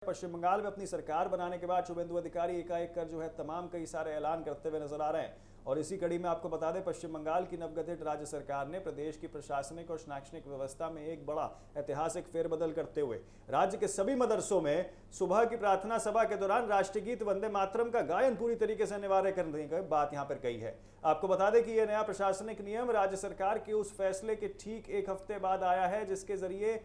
पश्चिम बंगाल में अपनी सरकार बनाने के बाद शुभेंदु अधिकारी एकाएक कर जो है तमाम कई सारे ऐलान करते हुए नजर आ रहे हैं। और इसी कड़ी में आपको बता दें, पश्चिम बंगाल की नवगठित राज्य सरकार ने प्रदेश की प्रशासनिक और शैक्षणिक व्यवस्था में एक बड़ा ऐतिहासिक फेरबदल करते हुए राज्य के सभी मदरसों में सुबह की प्रार्थना सभा के दौरान राष्ट्रीय गीत वंदे मातरम का गायन पूरी तरीके से अनिवार्य करने की बात यहां पर कही है। आपको बता दें कि यह नया प्रशासनिक नियम राज्य सरकार के उस फैसले के ठीक एक हफ्ते बाद आया है जिसके जरिए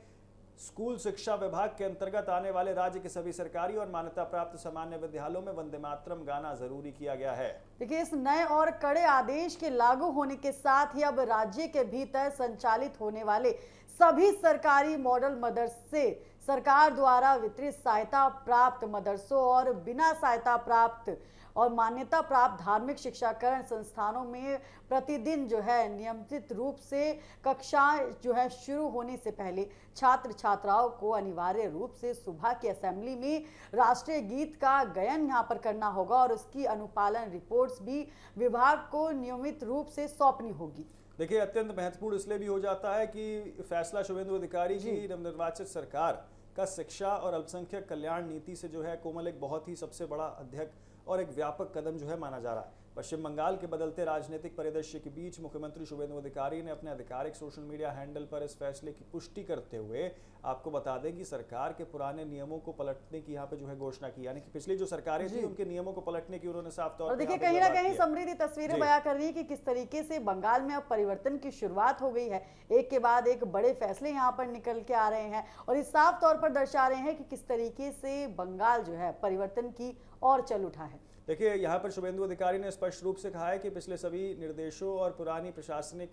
स्कूल शिक्षा विभाग के अंतर्गत आने वाले राज्य के सभी सरकारी और मान्यता प्राप्त सामान्य विद्यालयों में वंदे मातरम गाना जरूरी किया गया है। देखिए, इस नए और कड़े आदेश के लागू होने के साथ ही अब राज्य के भीतर संचालित होने वाले सभी सरकारी मॉडल मदरसे सरकार द्वारा वितरित सहायता प्राप्त मदरसों और बिना सहायता प्राप्त और मान्यता प्राप्त धार्मिक शिक्षाकरण संस्थानों में प्रतिदिन जो है नियमित रूप से कक्षाएं जो है शुरू होने से पहले छात्र छात्राओं को अनिवार्य रूप से सुबह की असेंबली में राष्ट्रीय गीत का गायन यहाँ पर करना होगा और उसकी अनुपालन रिपोर्ट्स भी विभाग को नियमित रूप से सौंपनी होगी। देखिए, अत्यंत महत्वपूर्ण इसलिए भी हो जाता है कि फैसला शुभेंदु अधिकारी की नवनिर्वाचित सरकार का शिक्षा और अल्पसंख्यक कल्याण नीति से जो है कोमल एक बहुत ही सबसे बड़ा अध्यक्ष और एक व्यापक कदम जो है माना जा रहा है। पश्चिम बंगाल के बदलते राजनीतिक परिदृश्य के बीच मुख्यमंत्री शुभेंदु अधिकारी ने अपने आधिकारिक सोशल मीडिया हैंडल पर इस फैसले की पुष्टि करते हुए आपको बता दें कि सरकार के पुराने नियमों को पलटने की यहाँ पे जो है घोषणा की, यानी कि पिछली जो सरकारें थी उनके नियमों को पलटने की उन्होंने साफ तौर पर देखिए, कहीं ना कहीं समृद्धि तस्वीरें बयां कर रही है कि किस तरीके से बंगाल में अब परिवर्तन की शुरुआत हो गई है। एक के बाद एक बड़े फैसले यहाँ पर निकल के आ रहे हैं और इस साफ तौर पर दर्शा रहे हैं कि किस तरीके से बंगाल जो है परिवर्तन की ओर चल उठा है। देखिए, यहाँ पर शुभेंदु अधिकारी ने स्पष्ट रूप से कहा है कि पिछले सभी निर्देशों और पुरानी प्रशासनिक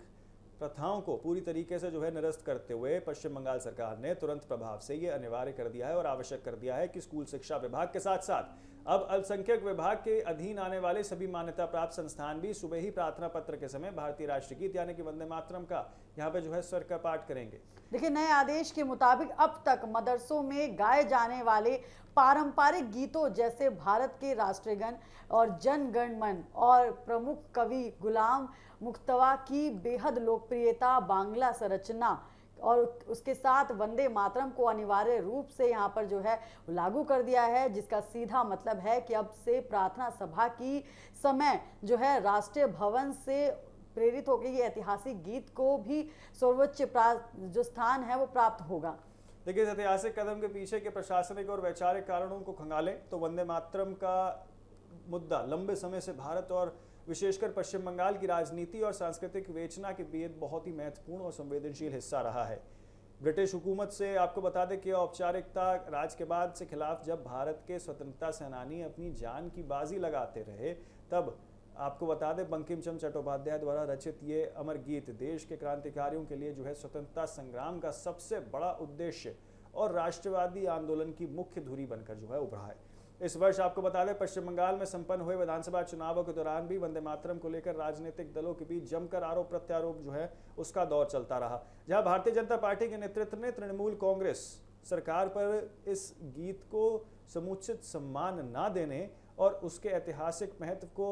प्रथाओं को पूरी तरीके से जो है निरस्त करते हुए पश्चिम बंगाल सरकार ने तुरंत प्रभाव से ये अनिवार्य कर दिया है और आवश्यक कर दिया है कि स्कूल शिक्षा विभाग के साथ साथ अब अल्पसंख्यक विभाग के अधीन आने वाले सभी मान्यता प्राप्त संस्थान भी सुबह ही प्रार्थना पत्र के समय भारतीय राष्ट्रीय गीत यानी कि वंदे मातरम का यहाँ पे जो है स्वर का पाठ करेंगे। देखिए, नए आदेश के मुताबिक अब तक मदरसों में गाए जाने वाले पारंपरिक गीतों जैसे भारत के राष्ट्रीय गान और जन गण मन और प्रमुख कवि गुलाम मुस्तफा की बेहद लोकप्रियता बांग्ला संरचना और उसके साथ वंदे मातरम को अनिवार्य रूप से यहाँ पर जो है लागू कर दिया है, जिसका सीधा मतलब है कि अब से प्रार्थना सभा की समय जो है राष्ट्रीय भवन से प्रेरित होकर ये ऐतिहासिक गीत को भी सर्वोच्च जो स्थान है वो प्राप्त होगा। देखिए, इस ऐतिहासिक कदम के पीछे के प्रशासनिक और वैचारिक कारणों को खंगालें तो वंदे मातरम का मुद्दा लंबे समय से भारत और विशेषकर पश्चिम बंगाल की राजनीति और सांस्कृतिक विवेचना के बीच बहुत ही महत्वपूर्ण और संवेदनशील हिस्सा रहा है। ब्रिटिश हुकूमत से आपको बता दें कि औपचारिकता राज के बाद से खिलाफ जब भारत के स्वतंत्रता सेनानी अपनी जान की बाजी लगाते रहे, तब आपको बता दें बंकिम चंद्र चट्टोपाध्याय द्वारा रचित ये अमर गीत देश के क्रांतिकारियों के लिए जो है स्वतंत्रता संग्राम का सबसे बड़ा उद्देश्य और राष्ट्रवादी आंदोलन की मुख्य धुरी बनकर जो है उभरा है। इस वर्ष आपको बता दें पश्चिम बंगाल में संपन्न हुए विधानसभा चुनावों के दौरान भी वंदे मातरम को लेकर राजनीतिक दलों के बीच जमकर आरोप प्रत्यारोप जो है उसका दौर चलता रहा, जहां भारतीय जनता पार्टी के नेतृत्व ने तृणमूल कांग्रेस सरकार पर इस गीत को समुचित सम्मान न देने और उसके ऐतिहासिक महत्व को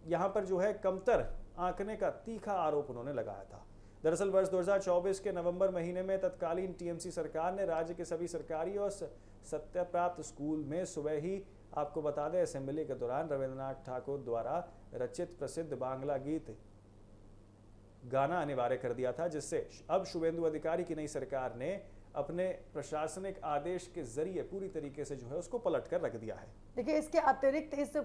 यहाँ पर जो है कमतर आंकने का तीखा आरोप उन्होंने लगाया था। दरअसल वर्ष 2024 के नवंबर महीने में तत्कालीन टीएमसी सरकार ने राज्य के सभी सरकारी और सत्ता प्राप्त स्कूल में सुबह ही आपको बता दें असेंबली के दौरान रविंद्रनाथ ठाकुर द्वारा रचित प्रसिद्ध बांग्ला गीत गाना अनिवार्य कर दिया था, जिससे अब शुभेंदु अधिकारी की नई सरकार ने अपने प्रशासनिक आदेश के जरिए पूरी तरीके से जो है उसको पलट कर रख दिया है। देखिए, इसके अतिरिक्त इस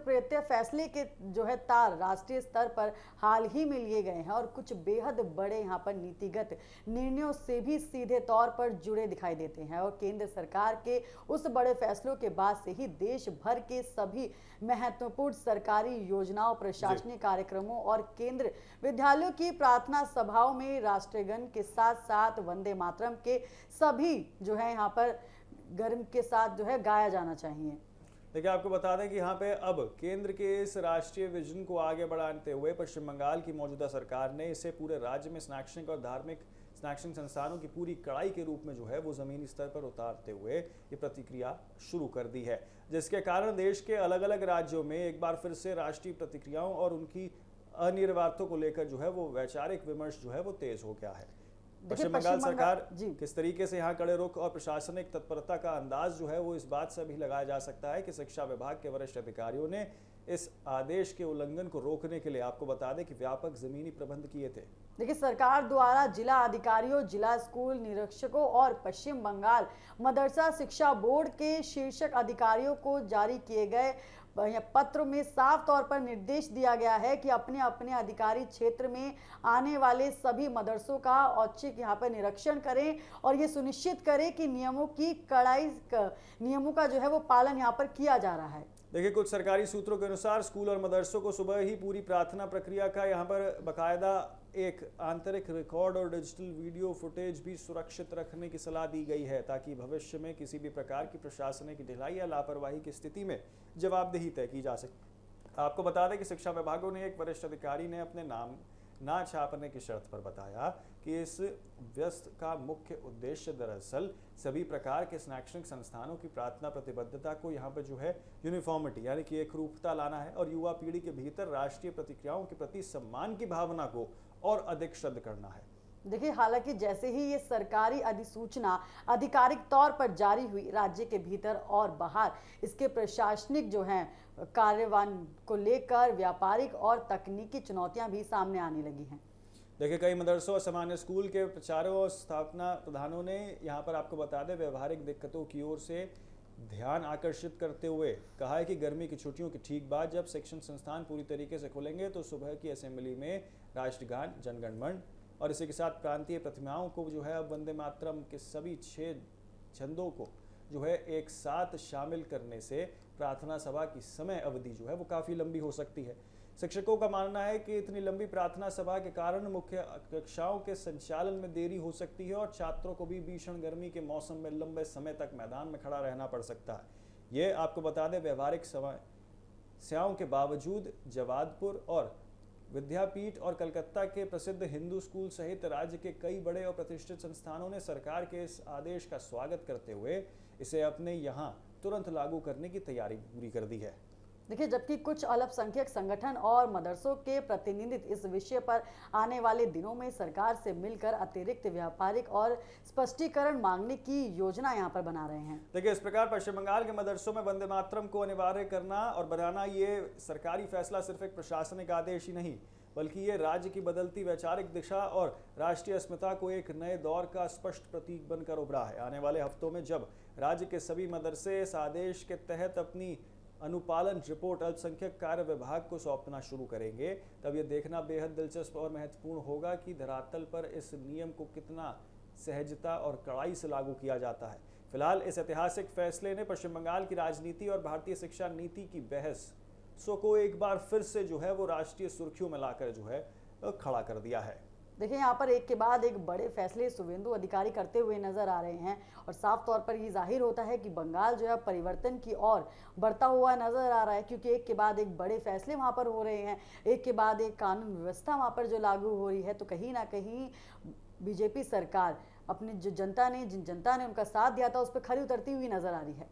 फैसले के जो है तार राष्ट्रीय स्तर पर हाल ही में लिए गए हैं और कुछ बेहद बड़े यहाँ पर नीतिगत निर्णयों से भी सीधे तौर पर जुड़े दिखाई देते हैं और केंद्र सरकार के उस बड़े फैसलों के बाद से ही देश भर के सभी महत्वपूर्ण सरकारी योजनाओं, प्रशासनिक कार्यक्रमों और केंद्र विद्यालयों की प्रार्थना सभाओं में राष्ट्रीय गान के साथ साथ वंदे मातरम के सभी जो है यहाँ पर गर्व के साथ जो है गाया जाना चाहिए। देखिए, आपको बता दें कि यहाँ पे अब केंद्र के इस राष्ट्रीय विजन को आगे बढ़ाते हुए पश्चिम बंगाल की मौजूदा सरकार ने इसे पूरे राज्य में शैक्षणिक और धार्मिक शैक्षणिक संस्थानों की पूरी कड़ाई के रूप में जो है वो जमीनी स्तर पर उतारते हुए ये प्रतिक्रिया शुरू कर दी है, जिसके कारण देश के अलग अलग राज्यों में एक बार फिर से राष्ट्रीय प्रतिक्रियाओं और उनकी अनिवार्यताओं को लेकर जो है वो वैचारिक विमर्श जो है वो तेज हो गया है। पश्चिम बंगाल सरकार जी किस तरीके से यहाँ कड़े रुख और प्रशासनिक तत्परता का अंदाज जो है वो इस बात से भी लगाया जा सकता है कि शिक्षा विभाग के वरिष्ठ अधिकारियों ने इस आदेश के उल्लंघन को रोकने के लिए आपको बता दें कि व्यापक जमीनी प्रबंध किए थे। देखिए, सरकार द्वारा जिला अधिकारियों, जिला स्कूल निरीक्षकों और पश्चिम बंगाल मदरसा शिक्षा बोर्ड के शीर्षक अधिकारियों को जारी किए गए पत्र में साफ तौर पर निर्देश दिया गया है कि अपने अपने अधिकारी क्षेत्र में आने वाले सभी मदरसों का औचक यहाँ पर निरीक्षण करें और ये सुनिश्चित करें कि नियमों का जो है वो पालन यहाँ पर किया जा रहा है। देखिए, कुछ सरकारी सूत्रों के अनुसार स्कूल और मदरसों को सुबह ही पूरी प्रार्थना प्रक्रिया का यहाँ पर बाकायदा एक आंतरिक रिकॉर्ड और डिजिटल वीडियो फुटेज भी सुरक्षित रखने की सलाह दी गई है ताकि भविष्य में किसी भी प्रकार की प्रशासनिक ढिलाई या लापरवाही की स्थिति में जवाबदेही तय की जा सके। आपको बता दें कि शिक्षा विभागों ने एक वरिष्ठ अधिकारी ने अपने नाम ना छापने की शर्त पर बताया कि इस व्यस्त का मुख्य उद्देश्य दरअसल सभी प्रकार के शैक्षणिक संस्थानों की प्रार्थना प्रतिबद्धता को यहाँ पर जो है यूनिफॉर्मिटी यानी कि एक रूपता लाना है और युवा पीढ़ी के भीतर राष्ट्रीय प्रतिक्रियाओं के प्रति सम्मान की भावना को और अधिक शुद्ध करना है। देखिए, हालांकि जैसे ही ये सरकारी अधिसूचना आधिकारिक तौर पर जारी हुई, राज्य के भीतर और बाहर इसके प्रशासनिक जो हैं कार्यवाही को लेकर व्यापारिक और तकनीकी चुनौतियां भी सामने आने लगी हैं। देखिए, कई मदरसों और सामान्य स्कूल के प्रचारों और स्थापना प्रधानों ने यहाँ पर आपको बता दें व्यवहारिक दिक्कतों की ओर से ध्यान आकर्षित करते हुए कहा है कि गर्मी की छुट्टियों के ठीक बाद जब शिक्षण संस्थान पूरी तरीके से खुलेंगे तो सुबह की असेंबली में राष्ट्रगान, जनगण मन और इसी के साथ प्रांतीय प्रतिमाओं को जो है अब वंदे मातरम के सभी 6 छंदों को जो है एक साथ शामिल करने से प्रार्थना सभा की समय अवधि जो है वो काफ़ी लंबी हो सकती है। शिक्षकों का मानना है कि इतनी लंबी प्रार्थना सभा के कारण मुख्य कक्षाओं के संचालन में देरी हो सकती है और छात्रों को भी भीषण गर्मी के मौसम में लंबे समय तक मैदान में खड़ा रहना पड़ सकता है। ये आपको बता दें व्यवहारिक समस्याओं के बावजूद जवादपुर और विद्यापीठ और कलकत्ता के प्रसिद्ध हिंदू स्कूल सहित राज्य के कई बड़े और प्रतिष्ठित संस्थानों ने सरकार के इस आदेश का स्वागत करते हुए इसे अपने यहाँ तुरंत लागू करने की तैयारी पूरी कर दी है। देखिए, जबकि कुछ अल्पसंख्यक संगठन और मदरसों के प्रतिनिधि इस विषय पर आने वाले दिनों में सरकार से मिलकर अतिरिक्त व्यापारिक और स्पष्टीकरण मांगने की योजना यहां पर बना रहे हैं। देखिए, इस प्रकार पश्चिम बंगाल के मदरसों में वंदे मातरम को अनिवार्य करना और बनाना ये सरकारी फैसला सिर्फ एक प्रशासनिक आदेश ही नहीं बल्कि ये राज्य की बदलती वैचारिक दिशा और राष्ट्रीय अस्मिता को एक नए दौर का स्पष्ट प्रतीक बनकर उभरा है। आने वाले हफ्तों में जब राज्य के सभी मदरसे इस आदेश के तहत अपनी अनुपालन रिपोर्ट अल्पसंख्यक कार्य विभाग को सौंपना शुरू करेंगे तब यह देखना बेहद दिलचस्प और महत्वपूर्ण होगा कि धरातल पर इस नियम को कितना सहजता और कड़ाई से लागू किया जाता है। फिलहाल इस ऐतिहासिक फैसले ने पश्चिम बंगाल की राजनीति और भारतीय शिक्षा नीति की बहस को एक बार फिर से जो है वो राष्ट्रीय सुर्खियों में लाकर जो है खड़ा कर दिया है। देखिए, यहाँ पर एक के बाद एक बड़े फैसले शुभेंदु अधिकारी करते हुए नजर आ रहे हैं और साफ तौर पर ये जाहिर होता है कि बंगाल जो है परिवर्तन की ओर बढ़ता हुआ नजर आ रहा है, क्योंकि एक के बाद एक बड़े फैसले वहाँ पर हो रहे हैं, एक के बाद एक कानून व्यवस्था वहाँ पर जो लागू हो रही है। तो कहीं ना कहीं बीजेपी सरकार अपनी जिन जनता ने उनका साथ दिया था उस पर खरी उतरती हुई नजर आ रही है।